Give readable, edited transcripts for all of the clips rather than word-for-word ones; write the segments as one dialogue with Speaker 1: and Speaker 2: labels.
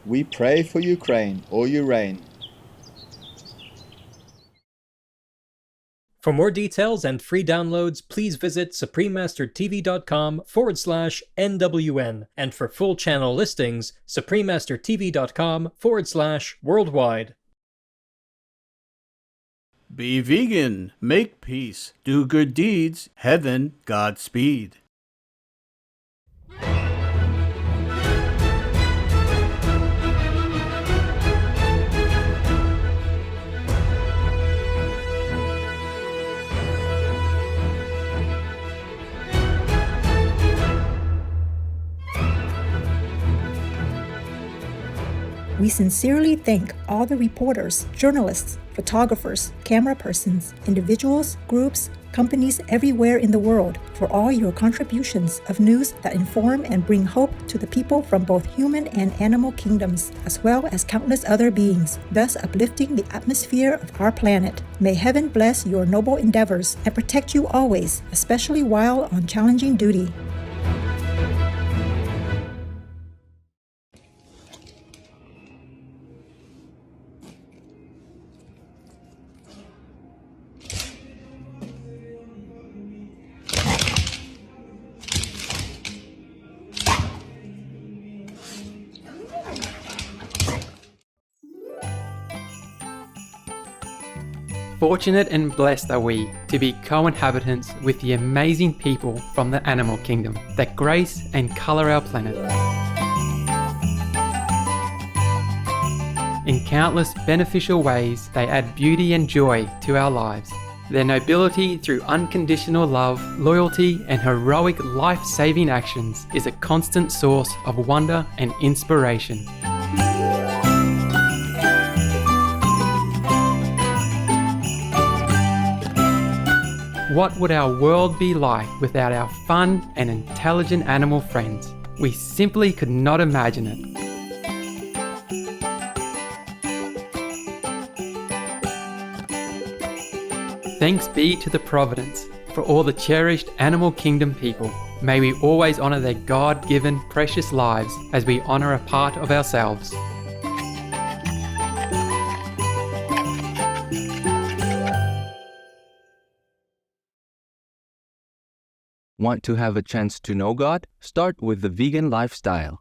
Speaker 1: We pray for Ukraine or Ukraine.
Speaker 2: For more details and free downloads, please visit suprememastertv.com/NWN. And for full channel listings, suprememastertv.com/worldwide.
Speaker 3: Be vegan, make peace, do good deeds, heaven, Godspeed.
Speaker 4: We sincerely thank all the reporters, journalists, photographers, camera persons, individuals, groups, companies everywhere in the world for all your contributions of news that inform and bring hope to the people from both human and animal kingdoms, as well as countless other beings, thus uplifting the atmosphere of our planet. May heaven bless your noble endeavors and protect you always, especially while on challenging duty.
Speaker 5: Fortunate and blessed are we to be co-inhabitants with the amazing people from the animal kingdom that grace and colour our planet. In countless beneficial ways, they add beauty and joy to our lives. Their nobility through unconditional love, loyalty, and heroic life-saving actions is a constant source of wonder and inspiration. What would our world be like without our fun and intelligent animal friends? We simply could not imagine it. Thanks be to the Providence for all the cherished animal kingdom people. May we always honour their God-given precious lives as we honour a part of ourselves.
Speaker 6: Want to have a chance to know God? Start with the vegan lifestyle.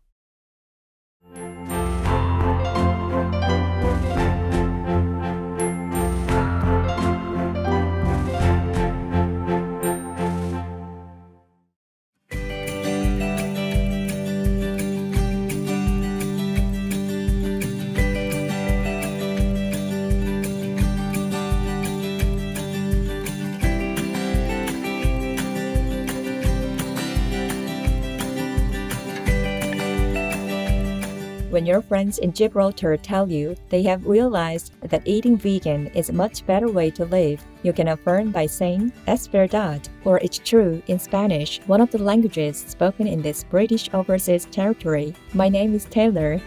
Speaker 7: When your friends in Gibraltar tell you they have realized that eating vegan is a much better way to live, you can affirm by saying, "Es verdad," or "It's true" in Spanish, one of the languages spoken in this British overseas territory. My name is Taylor.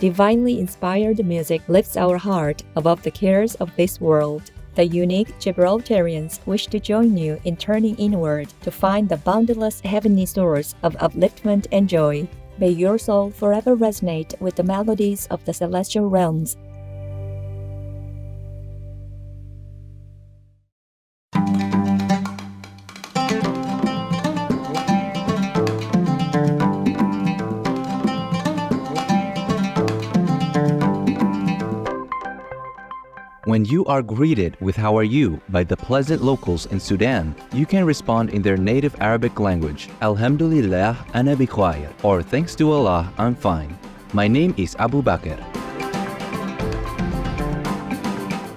Speaker 7: Divinely inspired music lifts our heart above the cares of this world. The unique Gibraltarians wish to join you in turning inward to find the boundless heavenly source of upliftment and joy. May your soul forever resonate with the melodies of the celestial realms.
Speaker 6: When you are greeted with "How are you?" by the pleasant locals in Sudan, you can respond in their native Arabic language, "Alhamdulillah, ana bikhayr," or "Thanks to Allah, I'm fine. My name is Abu Bakr."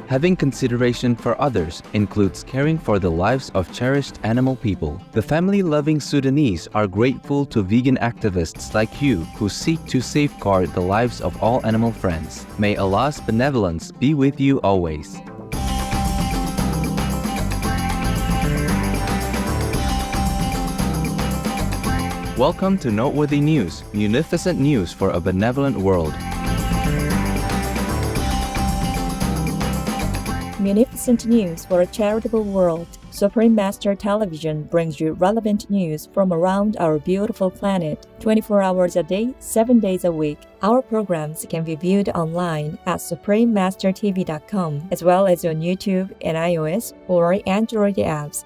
Speaker 6: Having consideration for others includes caring for the lives of cherished animal people. The family-loving Sudanese are grateful to vegan activists like you who seek to safeguard the lives of all animal friends. May Allah's benevolence be with you always. Welcome to Noteworthy News, munificent news for a benevolent world.
Speaker 7: munificent news for a charitable world. Supreme Master Television brings you relevant news from around our beautiful planet, 24 hours a day, 7 days a week. Our programs can be viewed online at suprememastertv.com, as well as on YouTube and iOS or Android apps.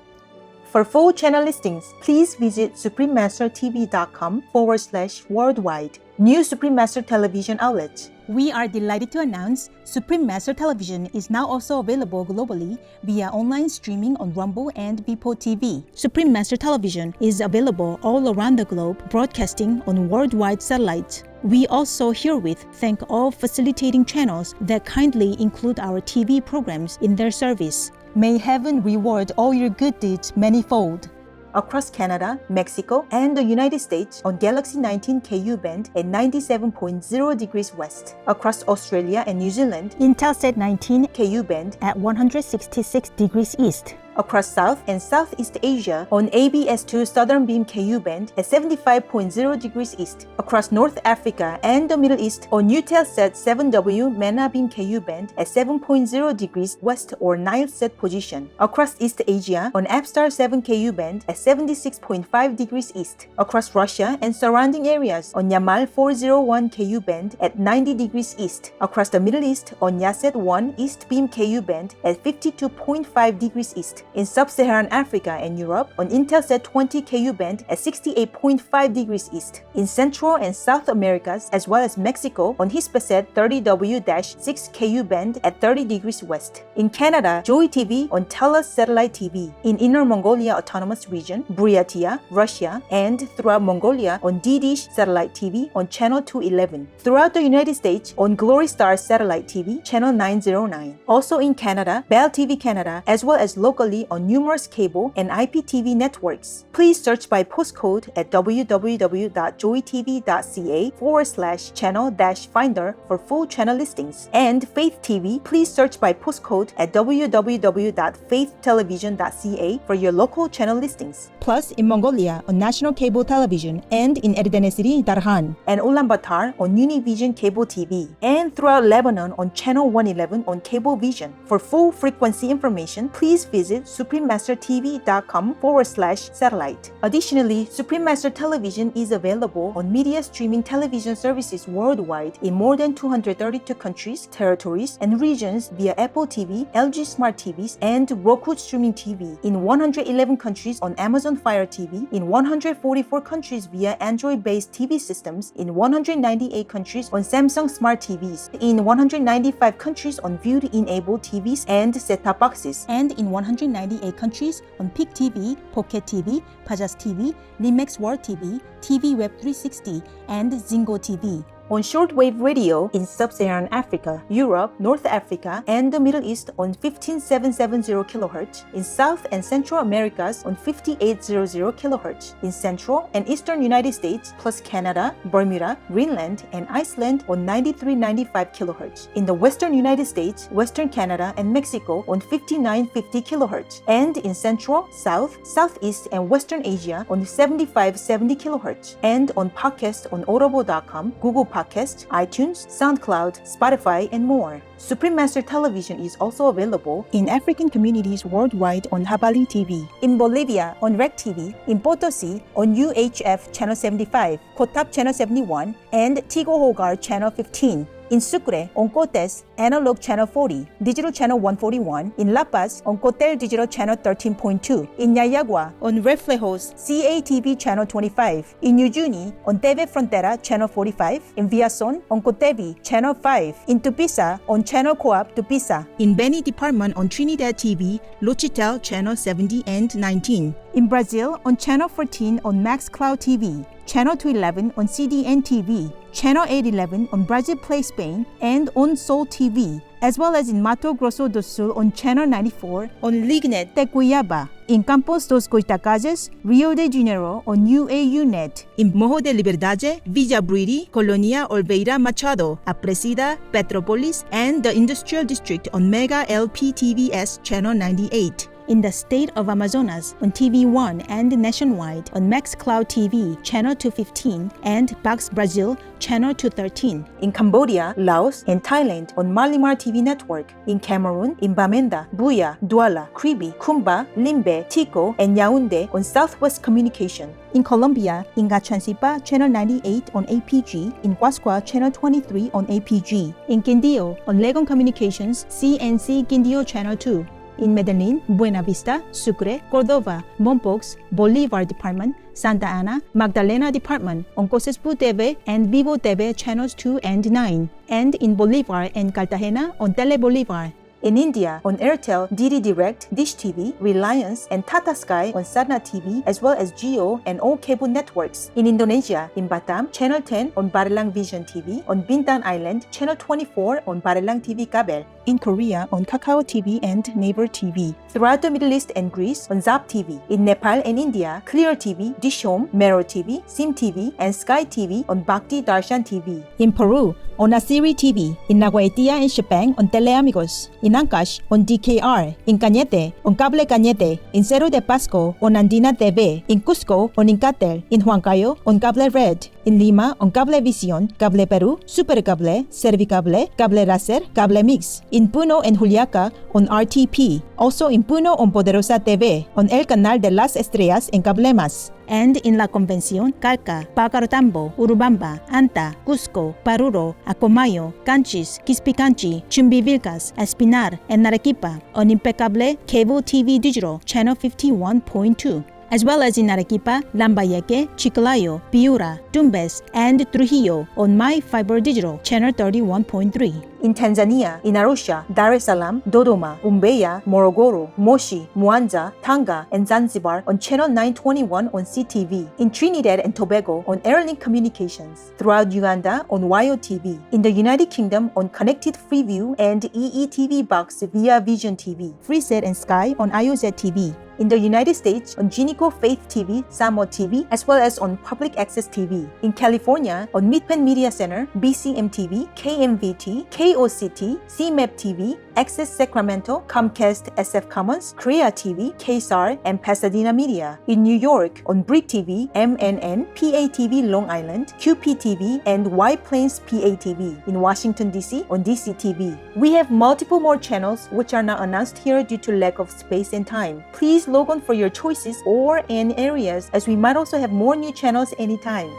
Speaker 4: For full channel listings, please visit suprememastertv.com/worldwide. New Supreme Master Television outlets. We are delighted to announce Supreme Master Television is now also available globally via online streaming on Rumble and Vipo TV. Supreme Master Television is available all around the globe, broadcasting on worldwide satellites. We also herewith thank all facilitating channels that kindly include our TV programs in their service. May heaven reward all your good deeds manifold. Across Canada, Mexico, and the United States on Galaxy 19 KU band at 97.0 degrees west. Across Australia and New Zealand, Intelsat 19 KU band at 166 degrees east. Across South and Southeast Asia on ABS2 Southern Beam KU band at 75.0 degrees east. Across North Africa and the Middle East on Eutelsat 7W Mana Beam KU band at 7.0 degrees west or Nile set position. Across East Asia on Apstar 7 KU band at 76.5 degrees east. Across Russia and surrounding areas on Yamal 401 KU band at 90 degrees east. Across the Middle East on Yaset 1 East Beam KU band at 52.5 degrees east. In Sub-Saharan Africa and Europe on Intelsat 20 KU band at 68.5 degrees east. In Central and South Americas as well as Mexico on Hispasat 30W-6 KU band at 30 degrees west. In Canada, Joy TV on Telus Satellite TV. In Inner Mongolia Autonomous Region, Buryatia, Russia, and throughout Mongolia on D-Dish Satellite TV on Channel 211. Throughout the United States on Glory Star Satellite TV, Channel 909. Also in Canada, Bell TV Canada, as well as locally on numerous cable and IPTV networks. Please search by postcode at www.joytv.ca/channel-finder for full channel listings. And Faith TV, please search by postcode at www.faithtelevision.ca for your local channel listings. Plus in Mongolia on National Cable Television and in Erdenesiri, Darhan, and Ulaanbaatar on Univision Cable TV. And throughout Lebanon on Channel 111 on Cablevision. For full frequency information, please visit suprememastertv.com/satellite. Additionally, Supreme Master Television is available on media streaming television services worldwide in more than 232 countries, territories, and regions via Apple TV, LG Smart TVs, and Roku Streaming TV. In 111 countries on Amazon Fire TV. In 144 countries via Android-based TV systems. In 198 countries on Samsung Smart TVs. In 195 countries on View-enabled TVs and set-top boxes. And in 198 countries on Pick TV, Pocket TV, Pajas TV, Limex World TV, TV Web 360, and Zingo TV. On shortwave radio in Sub-Saharan Africa, Europe, North Africa, and the Middle East on 15770 kHz, in South and Central Americas on 5800 kHz, in Central and Eastern United States plus Canada, Bermuda, Greenland, and Iceland on 9395 kHz, in the Western United States, Western Canada, and Mexico on 5950 kHz, and in Central, South, Southeast, and Western Asia on 7570 kHz, and on podcast on audible.com, Google Podcast, iTunes, SoundCloud, Spotify, and more. Supreme Master Television is also available in African communities worldwide on Habali TV, in Bolivia on Rec TV, in Potosi on UHF Channel 75, Kotap Channel 71, and Tigo Hogar Channel 15. In Sucre, on Cotes, Analog Channel 40, Digital Channel 141, in La Paz, on Cotel Digital Channel 13.2, in Yayagua, on Reflejos, CATV Channel 25, in Uyuni, on TV Frontera Channel 45, in Villason, on Cotevi Channel 5, in Tupisa, on Channel Coop Tupisa, in Beni Department on Trinidad TV, Luchitel Channel 70 and 19, in Brazil, on Channel 14 on MaxCloud TV, Channel 211 on CDN TV, Channel 811 on Brazil Play Spain, and on Soul TV, as well as in Mato Grosso do Sul on Channel 94 on Lignet Tecuiaba, in Campos dos Goitacazes, Rio de Janeiro on UAUNet, in Morro de Liberdade, Villa Bruiri, Colonia Olveira Machado, Apresida, Petropolis, and the Industrial District on Mega LPTVS Channel 98. in the state of Amazonas on TV1 and nationwide on MaxCloud TV channel 215 and Box Brazil channel 213. In Cambodia, Laos, and Thailand on Malimar TV network. In Cameroon, in Bamenda, Buea, Douala, Kribi, Kumba, Limbe, Tico, and Yaoundé on Southwest Communication. In Colombia, in Gachancipa, channel 98 on APG, in Guascua, channel 23 on APG. In Quindío, on Legon Communications, CNC Quindío channel 2. In Medellin, Buena Vista, Sucre, Cordova, Mompox, Bolivar Department, Santa Ana, Magdalena Department, on Cosespu TV and Vivo TV channels 2 and 9. And in Bolivar and Cartagena on Tele Bolivar. In India, on Airtel, DD Direct, Dish TV, Reliance, and Tata Sky on Sarna TV, as well as Geo and all cable networks. In Indonesia, in Batam, Channel 10 on Barelang Vision TV, on Bintan Island, Channel 24 on Barelang TV Kabel. In Korea, on Kakao TV and Naver TV. Throughout the Middle East and Greece, on Zap TV. In Nepal and India, Clear TV, Dish Home, Mero TV, Sim TV, and Sky TV on Bhakti Darshan TV. In Peru, on Asiri TV. In Naguaitia and Shepang on Teleamigos. In Ancash, on DKR. In Cañete, on Cable Cañete. In Cerro de Pasco, on Andina TV. In Cusco, on Incatel. In Huancayo, on Cable Red. In Lima, on Cable Visión, Cable Perú, Super Cable, Servicable, Cable Racer, Cable Mix. In Puno and Juliaca, on RTP. Also in Puno on Poderosa TV, on El Canal de las Estrellas en Cablemas. And in La Convención, Calca, Pacarotambo, Urubamba, Anta, Cusco, Paruro, Acomayo, Canchis, Quispicanchi, Chumbivilcas, Espinar, and Arequipa on Impecable Cable TV Digital, channel 51.2. As well as in Arequipa, Lambayeque, Chiclayo, Piura, Tumbes, and Trujillo on My Fiber Digital, channel 31.3. In Tanzania, in Arusha, Dar es Salaam, Dodoma, Umbeya, Morogoro, Moshi, Mwanza, Tanga, and Zanzibar on channel 921 on CTV. In Trinidad and Tobago on Airlink Communications. Throughout Uganda on YOTV. In the United Kingdom on Connected Freeview and EETV Box via Vision TV. Freeset and Sky on IOZ TV. In the United States, on Ginico Faith TV, Samo TV, as well as on Public Access TV. In California, on Midpen Media Center, BCM TV, KMVT, KOCT, CMAP TV, Access Sacramento, Comcast SF Commons, Korea TV, KSAR, and Pasadena Media. In New York, on Brick TV, MNN, PATV Long Island, QPTV, and White Plains PATV. In Washington, D.C., on DC TV. We have multiple more channels which are not announced here due to lack of space and time. Please log on for your choices or in areas, as we might also have more new channels anytime.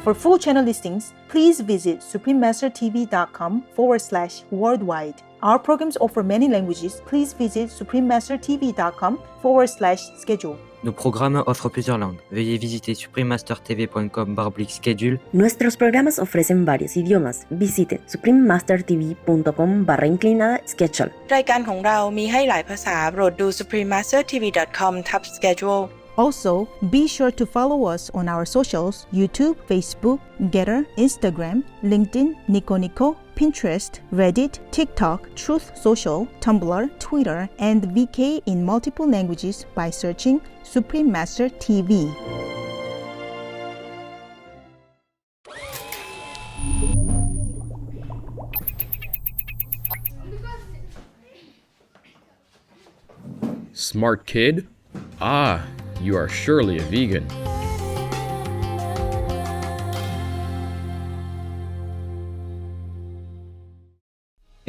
Speaker 4: For full channel listings, please visit suprememastertv.com/worldwide. Our programs offer many languages. Please visit suprememastertv.com/schedule.
Speaker 8: Nos programas offrent plusieurs langues. Veuillez visiter suprememastertv.com/schedule.
Speaker 9: Nuestros programas ofrecen varios idiomas. Visite suprememastertv.com/schedule.
Speaker 10: รายการของเรามีให้หลายภาษาโปรดดู suprememastertv.com/schedule.
Speaker 4: Also, be sure to follow us on our socials: YouTube, Facebook, Getter, Instagram, LinkedIn, Nico Nico, Pinterest, Reddit, TikTok, Truth Social, Tumblr, Twitter, and VK in multiple languages by searching Supreme Master TV.
Speaker 11: Smart kid? Ah, you are surely a vegan.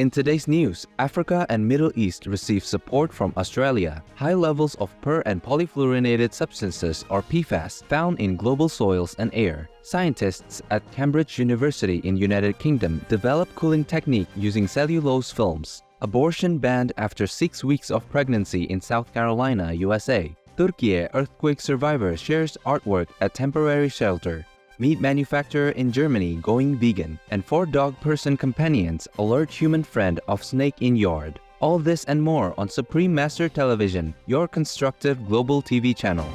Speaker 6: In today's news, Africa and Middle East receive support from Australia. High levels of per and polyfluorinated substances or PFAS found in global soils and air. Scientists at Cambridge University in United Kingdom develop cooling technique using cellulose films. Abortion banned after 6 weeks of pregnancy in South Carolina, USA. Turkey earthquake survivor shares artwork at temporary shelter. Meat manufacturer in Germany going vegan. And 4 dog person companions alert human friend of snake in yard. All this and more on Supreme Master Television, your constructive global TV channel.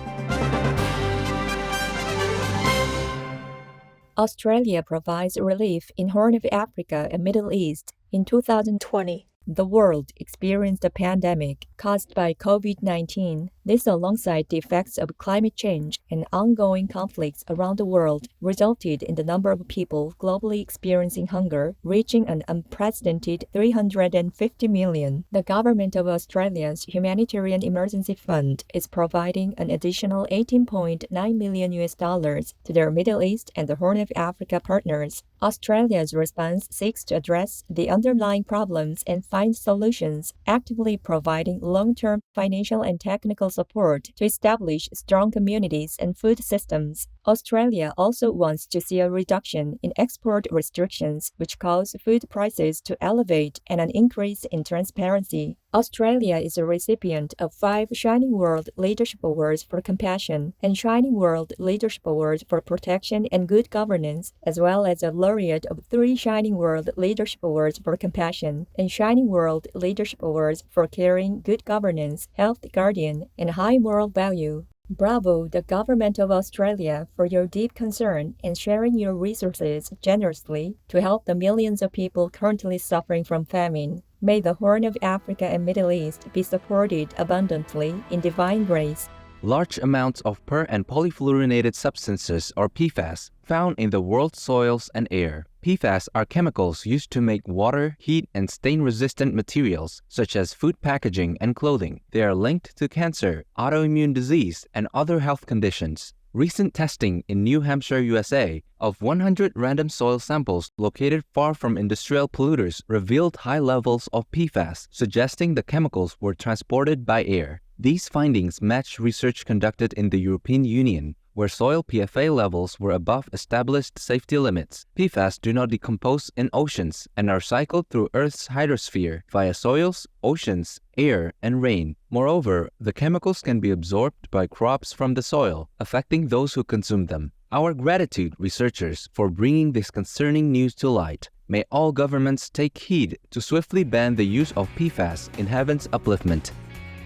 Speaker 7: Australia provides relief in Horn of Africa and Middle East. In 2020, the world experienced a pandemic caused by COVID-19. This, alongside the effects of climate change and ongoing conflicts around the world, resulted in the number of people globally experiencing hunger reaching an unprecedented 350 million. The government of Australia's Humanitarian Emergency Fund is providing an additional $18.9 million to their Middle East and the Horn of Africa partners. Australia's response seeks to address the underlying problems and find solutions, actively providing long-term financial and technical support to establish strong communities and food systems. Australia also wants to see a reduction in export restrictions, which cause food prices to elevate, and an increase in transparency. Australia is a recipient of 5 Shining World Leadership Awards for Compassion and Shining World Leadership Awards for Protection and Good Governance, as well as a laureate of 3 Shining World Leadership Awards for Compassion and Shining World Leadership Awards for Caring, Good Governance, Health Guardian, and High Moral Value. Bravo, the Government of Australia, for your deep concern and sharing your resources generously to help the millions of people currently suffering from famine. May the Horn of Africa and Middle East be supported abundantly in divine grace.
Speaker 6: Large amounts of per and polyfluorinated substances or PFAS found in the world's soils and air. PFAS are chemicals used to make water, heat, and stain-resistant materials, such as food packaging and clothing. They are linked to cancer, autoimmune disease, and other health conditions. Recent testing in New Hampshire, USA, of 100 random soil samples located far from industrial polluters revealed high levels of PFAS, suggesting the chemicals were transported by air. These findings match research conducted in the European Union, where soil PFA levels were above established safety limits. PFAS do not decompose in oceans and are cycled through Earth's hydrosphere via soils, oceans, air, and rain. Moreover, the chemicals can be absorbed by crops from the soil, affecting those who consume them. Our gratitude, researchers, for bringing this concerning news to light. May all governments take heed to swiftly ban the use of PFAS in heaven's upliftment.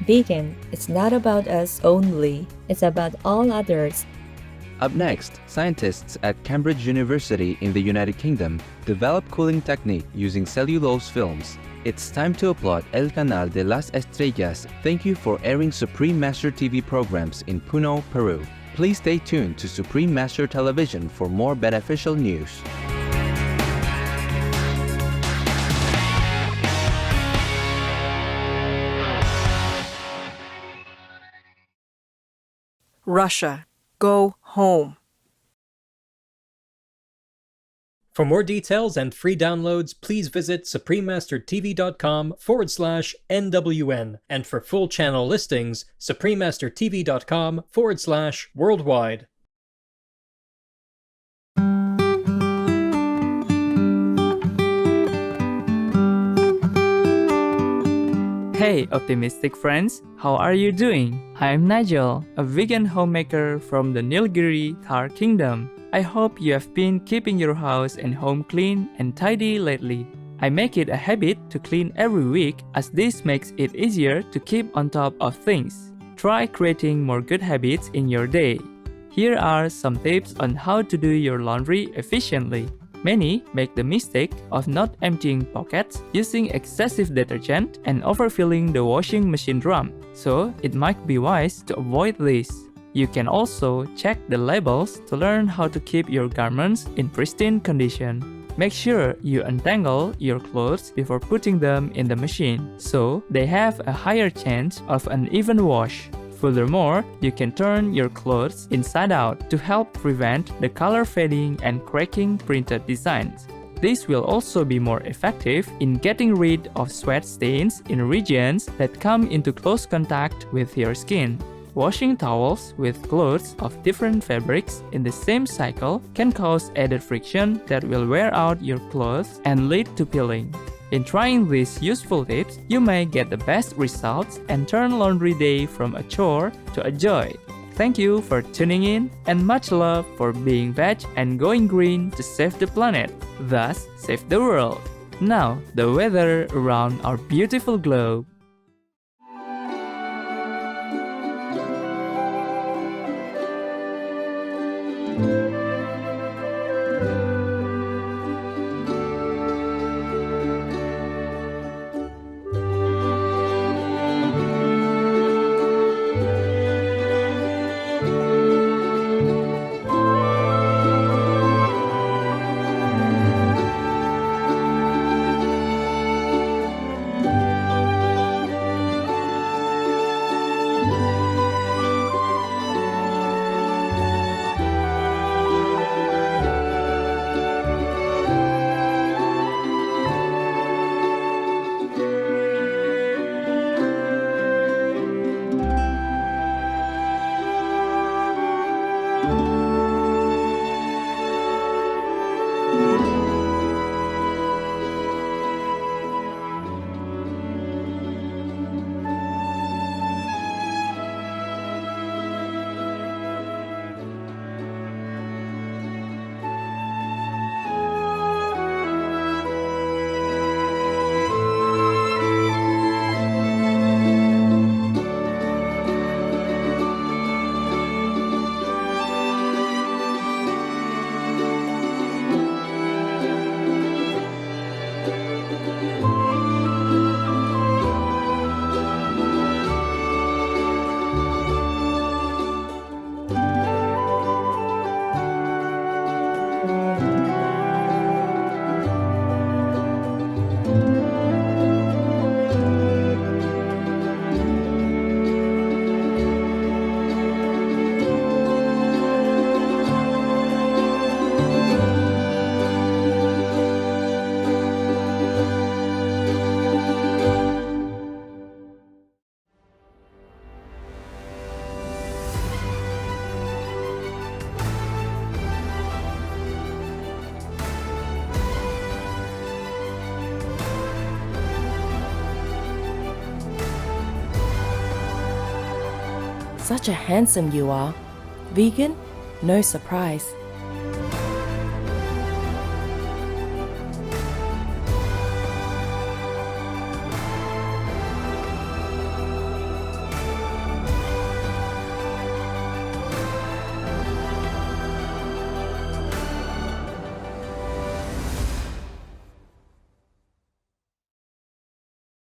Speaker 7: Vegan, it's not about us only, it's about all others.
Speaker 6: Up next, scientists at Cambridge University in the United Kingdom develop cooling technique using cellulose films. It's time to applaud El Canal de las Estrellas. Thank you for airing Supreme Master TV programs in Puno, Peru. Please stay tuned to Supreme Master Television for more beneficial news.
Speaker 10: Russia, go home.
Speaker 2: For more details and free downloads, please visit suprememastertv.com/NWN. And for full channel listings, suprememastertv.com/worldwide.
Speaker 12: Hey optimistic friends, how are you doing? I'm Nigel, a vegan homemaker from the Nilgiri Thar Kingdom. I hope you have been keeping your house and home clean and tidy lately. I make it a habit to clean every week as this makes it easier to keep on top of things. Try creating more good habits in your day. Here are some tips on how to do your laundry efficiently. Many make the mistake of not emptying pockets, using excessive detergent, and overfilling the washing machine drum, so it might be wise to avoid this. You can also check the labels to learn how to keep your garments in pristine condition. Make sure you untangle your clothes before putting them in the machine, so they have a higher chance of an even wash. Furthermore, you can turn your clothes inside out to help prevent the color fading and cracking printed designs. This will also be more effective in getting rid of sweat stains in regions that come into close contact with your skin. Washing towels with clothes of different fabrics in the same cycle can cause added friction that will wear out your clothes and lead to peeling. In trying these useful tips, you may get the best results and turn laundry day from a chore to a joy. Thank you for tuning in, and much love for being veg and going green to save the planet, thus save the world. Now, the weather around our beautiful globe.
Speaker 13: Such a handsome you are. Vegan? No surprise.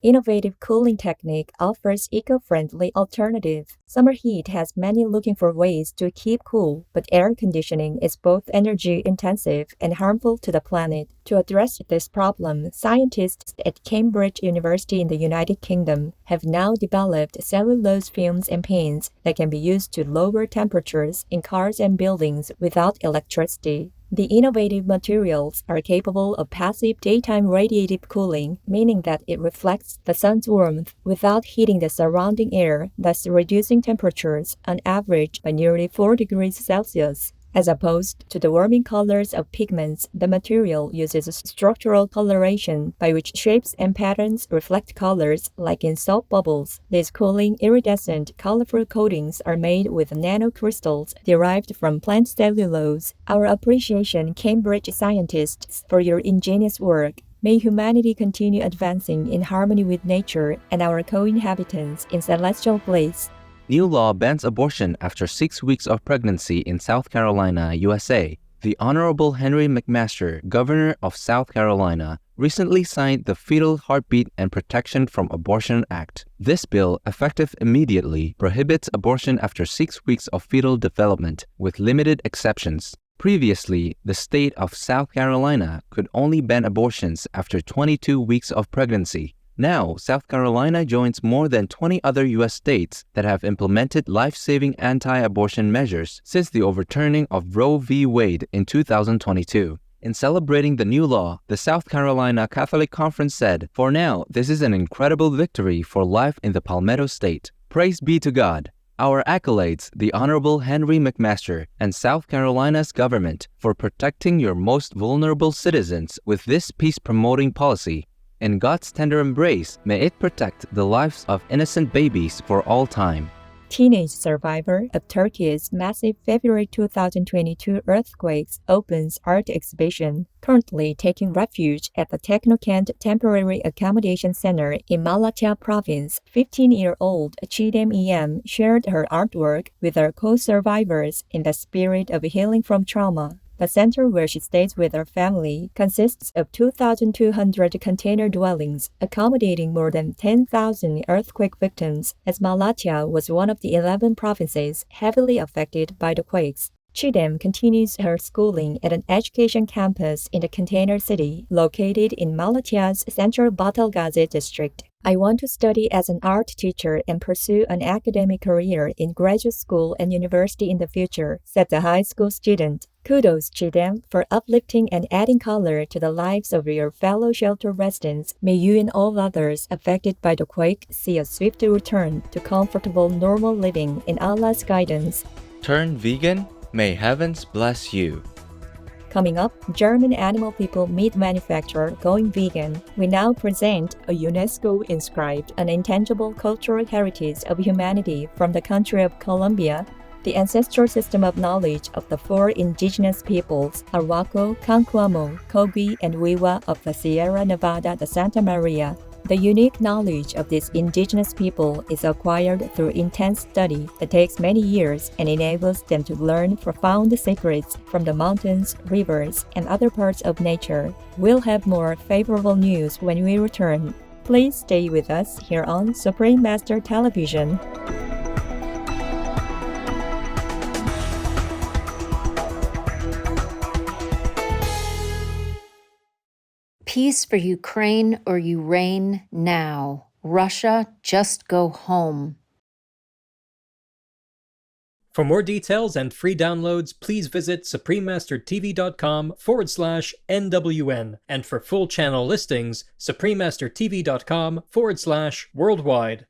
Speaker 7: Innovative cooling technique offers eco-friendly alternative. Summer heat has many looking for ways to keep cool, but air conditioning is both energy-intensive and harmful to the planet. To address this problem, scientists at Cambridge University in the United Kingdom have now developed cellulose films and paints that can be used to lower temperatures in cars and buildings without electricity. The innovative materials are capable of passive daytime radiative cooling, meaning that it reflects the sun's warmth without heating the surrounding air, thus reducing temperatures on average by nearly 4 degrees Celsius. As opposed to the warming colors of pigments, the material uses structural coloration by which shapes and patterns reflect colors like in soap bubbles. These cooling, iridescent, colorful coatings are made with nanocrystals derived from plant cellulose. Our appreciation, Cambridge scientists, for your ingenious work. May humanity continue advancing in harmony with nature and our co-inhabitants in celestial bliss.
Speaker 6: New law bans abortion after 6 weeks of pregnancy in South Carolina, USA. The Honorable Henry McMaster, Governor of South Carolina, recently signed the Fetal Heartbeat and Protection from Abortion Act. This bill, effective immediately, prohibits abortion after 6 weeks of fetal development, with limited exceptions. Previously, the state of South Carolina could only ban abortions after 22 weeks of pregnancy. Now, South Carolina joins more than 20 other U.S. states that have implemented life-saving anti-abortion measures since the overturning of Roe v. Wade in 2022. In celebrating the new law, the South Carolina Catholic Conference said, "For now, this is an incredible victory for life in the Palmetto State. Praise be to God. Our accolades, the Honorable Henry McMaster and South Carolina's government, for protecting your most vulnerable citizens with this peace-promoting policy. In God's tender embrace, may it protect the lives of innocent babies for all time."
Speaker 7: Teenage survivor of Turkey's massive February 2022 earthquakes opens art exhibition, currently taking refuge at the Technocant Temporary Accommodation Center in Malatya Province. 15-year-old Chidem Em shared her artwork with her co-survivors in the spirit of healing from trauma. The center where she stays with her family consists of 2,200 container dwellings, accommodating more than 10,000 earthquake victims, as Malatya was one of the 11 provinces heavily affected by the quakes. Chidem continues her schooling at an education campus in the container city, located in Malatya's central Batalgazi district. "I want to study as an art teacher and pursue an academic career in graduate school and university in the future," said the high school student. "Kudos, Chidem, for uplifting and adding color to the lives of your fellow shelter residents. May you and all others affected by the quake see a swift return to comfortable, normal living in Allah's guidance."
Speaker 6: Turn vegan? May heavens bless you.
Speaker 7: Coming up, German animal people meat manufacturer going vegan. We now present a UNESCO-inscribed an intangible cultural heritage of humanity from the country of Colombia, the ancestral system of knowledge of the four indigenous peoples, Arhuaco, Cancuamo, Kogi, and Wiwa of the Sierra Nevada de Santa Maria. The unique knowledge of this indigenous people is acquired through intense study that takes many years and enables them to learn profound secrets from the mountains, rivers, and other parts of nature. We'll have more favorable news when we return. Please stay with us here on Supreme Master Television.
Speaker 14: Peace for Ukraine or you reign now. Russia, just go home.
Speaker 2: For more details and free downloads, please visit suprememastertv.com/NWN. And for full channel listings, suprememastertv.com/worldwide.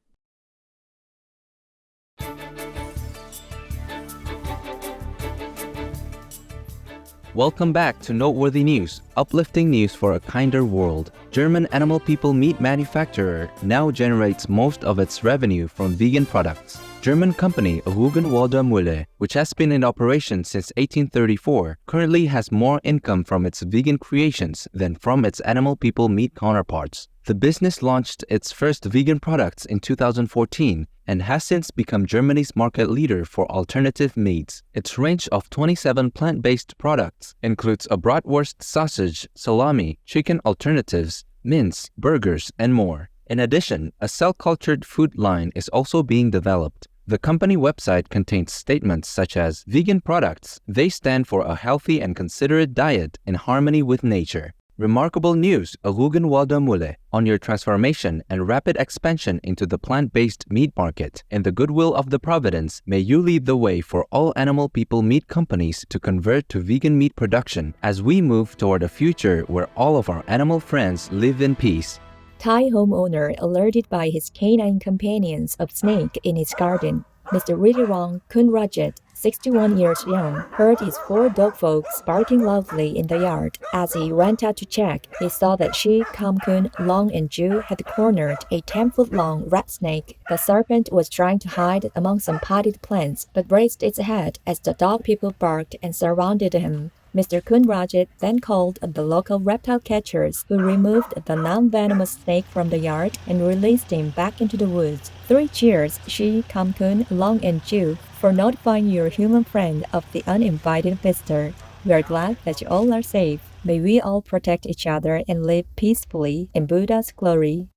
Speaker 6: Welcome back to Noteworthy News, uplifting news for a kinder world. German animal people meat manufacturer now generates most of its revenue from vegan products. German company Rügenwalder Mühle, which has been in operation since 1834, currently has more income from its vegan creations than from its animal people meat counterparts. The business launched its first vegan products in 2014 and has since become Germany's market leader for alternative meats. Its range of 27 plant-based products includes a bratwurst sausage, salami, chicken alternatives, mince, burgers, and more. In addition, a cell-cultured food line is also being developed. The company website contains statements such as, "Vegan products, they stand for a healthy and considerate diet in harmony with nature." Remarkable news, Rügenwalder Mühle, on your transformation and rapid expansion into the plant-based meat market. In the goodwill of the Providence, may you lead the way for all animal people meat companies to convert to vegan meat production as we move toward a future where all of our animal friends live in peace.
Speaker 7: Thai homeowner alerted by his canine companions of snake in his garden. Mr. Rirong Kunrajit, 61 years young, heard his 4 dog folks barking loudly in the yard. As he went out to check, he saw that she, Kamkun, Long, and Ju had cornered a 10-foot-long rat snake. The serpent was trying to hide among some potted plants, but raised its head as the dog people barked and surrounded him. Mr. Kunrajit then called the local reptile catchers, who removed the non-venomous snake from the yard and released him back into the woods. 3 cheers, she, Kamkun, Long, and Ju, for notifying your human friend of the uninvited visitor. We are glad that you all are safe. May we all protect each other and live peacefully in Buddha's glory.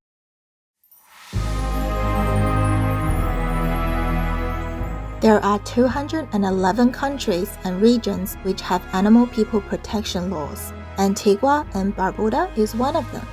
Speaker 15: There are 211 countries and regions which have animal people protection laws. Antigua and Barbuda is one of them.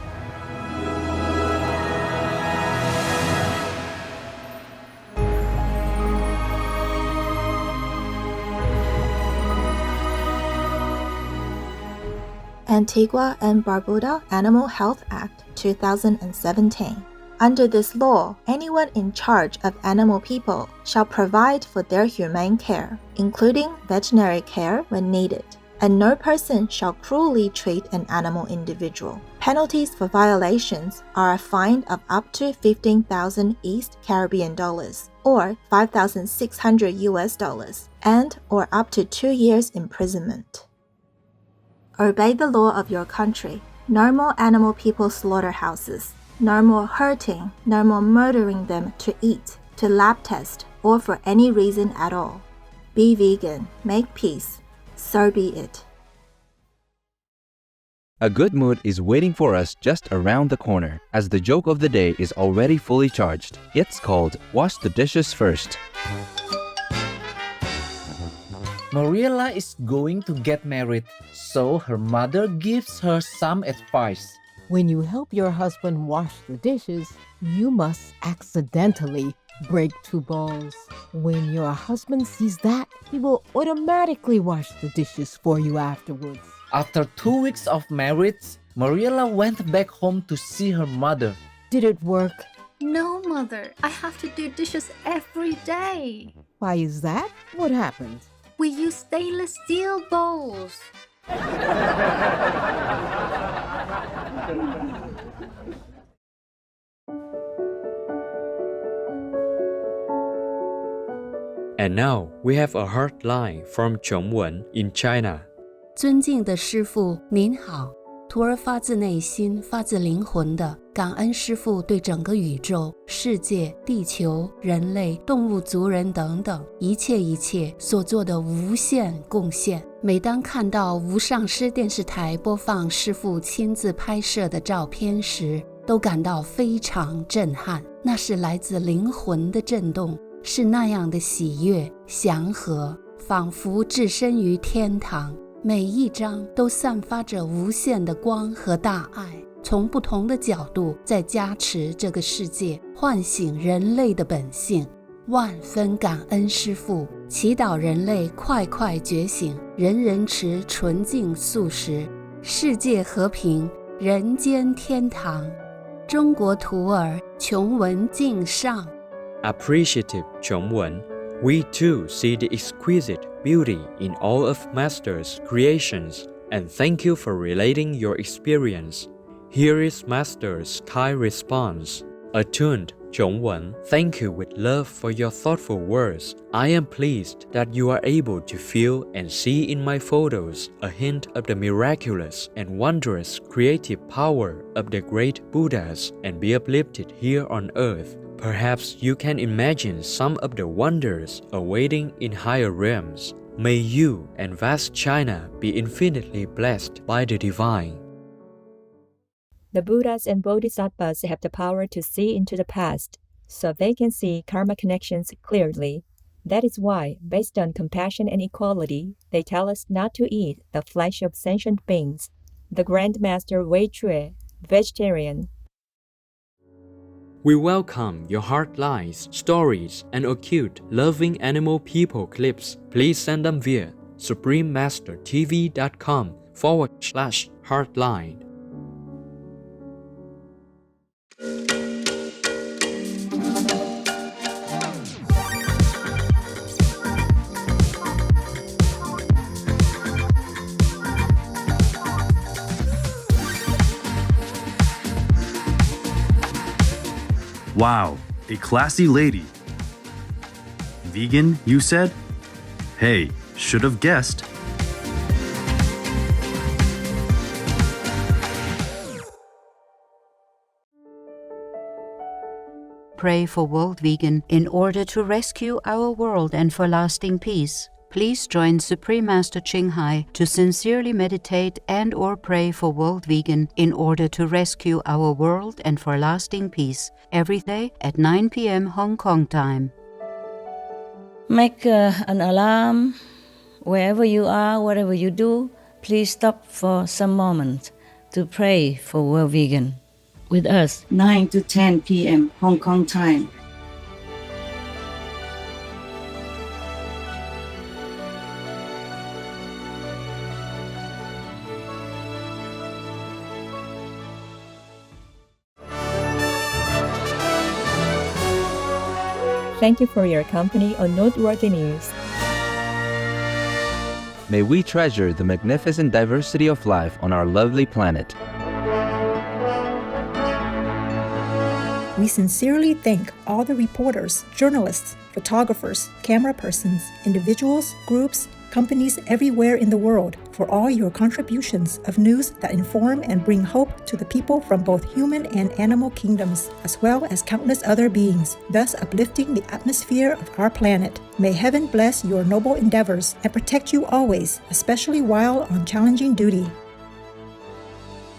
Speaker 15: Antigua and Barbuda Animal Health Act 2017. Under this law, anyone in charge of animal people shall provide for their humane care, including veterinary care when needed, and no person shall cruelly treat an animal individual. Penalties for violations are a fine of up to 15,000 East Caribbean dollars or 5,600 US dollars and or up to 2 years imprisonment. Obey the law of your country. No more animal people slaughterhouses. No more hurting, no more murdering them to eat, to lab test, or for any reason at all. Be vegan, make peace. So be it.
Speaker 6: A good mood is waiting for us just around the corner, as the joke of the day is already fully charged. It's called Wash the Dishes First.
Speaker 16: Mariela is going to get married, so her mother gives her some advice.
Speaker 17: When you help your husband wash the dishes, you must accidentally break 2 bowls. When your husband sees that, he will automatically wash the dishes for you afterwards.
Speaker 16: After 2 weeks of marriage, Mariela went back home to see her mother.
Speaker 17: Did it work?
Speaker 18: No, Mother. I have to do dishes every day.
Speaker 17: Why is that? What happened?
Speaker 18: We use stainless steel bowls.
Speaker 11: And now we have a hotline from Chongwen in China.
Speaker 19: 尊敬的师父，您好。徒儿发自内心、发自灵魂的感恩师父对整个宇宙、世界、地球、人类、动物族人等等一切所做的无限贡献。每当看到无上师电视台播放师父亲自拍摄的照片时，都感到非常震撼。那是来自灵魂的震动，是那样的喜悦、祥和，仿佛置身于天堂。每一张都散发着无限的光和大爱，从不同的角度在加持这个世界，唤醒人类的本性。万分感恩师父，祈祷人类快快觉醒，人人持纯净素食，世界和平，人间天堂。中国徒儿穷文敬上。
Speaker 11: Appreciative Chongwen, we too see the exquisite beauty in all of Master's creations, and thank you for relating your experience. Here is Master's kind response. Attuned Chongwen, thank you with love for your thoughtful words. I am pleased that you are able to feel and see in my photos a hint of the miraculous and wondrous creative power of the great Buddhas and be uplifted here on earth. Perhaps you can imagine some of the wonders awaiting in higher realms. May you and vast China be infinitely blessed by the divine.
Speaker 7: The Buddhas and Bodhisattvas have the power to see into the past, so they can see karma connections clearly. That is why, based on compassion and equality, they tell us not to eat the flesh of sentient beings. The Grand Master Wei Chue, vegetarian.
Speaker 11: We welcome your heartlines, stories, and acute, loving animal people clips. Please send them via suprememastertv.com/heartline.
Speaker 20: Wow, a classy lady. Vegan, you said? Hey, should have guessed.
Speaker 21: Pray for World Vegan in order to rescue our world and for lasting peace. Please join Supreme Master Ching Hai to sincerely meditate and or pray for World Vegan in order to rescue our world and for lasting peace every day at 9 p.m. Hong Kong time.
Speaker 22: Make an alarm. Wherever you are, whatever you do, please stop for some moments to pray for World Vegan. With us, 9 to 10 p.m. Hong Kong time.
Speaker 7: Thank you for your company on Noteworthy News.
Speaker 6: May we treasure the magnificent diversity of life on our lovely planet.
Speaker 4: We sincerely thank all the reporters, journalists, photographers, camera persons, individuals, groups, companies everywhere in the world for all your contributions of news that inform and bring hope to the people from both human and animal kingdoms, as well as countless other beings, thus uplifting the atmosphere of our planet. May heaven bless your noble endeavors and protect you always, especially while on challenging duty.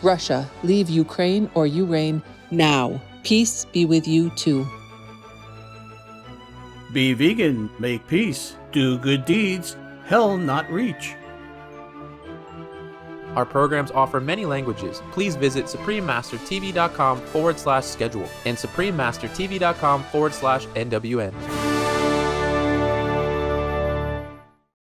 Speaker 1: Russia, leave Ukraine or you reign now. Peace be with you too.
Speaker 3: Be vegan, make peace, do good deeds, hell not reach.
Speaker 23: Our programs offer many languages. Please visit suprememastertv.com/schedule and suprememastertv.com/NWN.